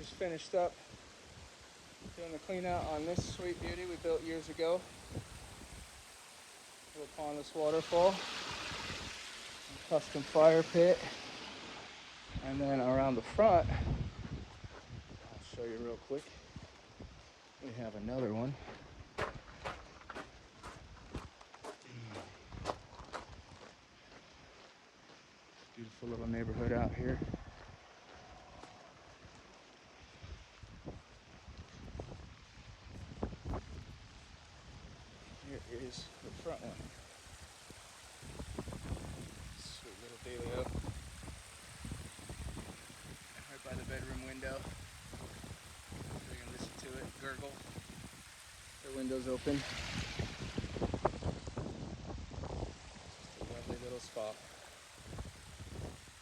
just finished up doing the clean out on this sweet beauty we built years ago. Little pondless waterfall, custom fire pit, and then around the front, I'll show you real quick. We have another one. Beautiful little neighborhood out here. Here is the front one. Sweet little Delio. Right by the bedroom window. So you can listen to it gurgle. The window's open. Just a lovely little spot.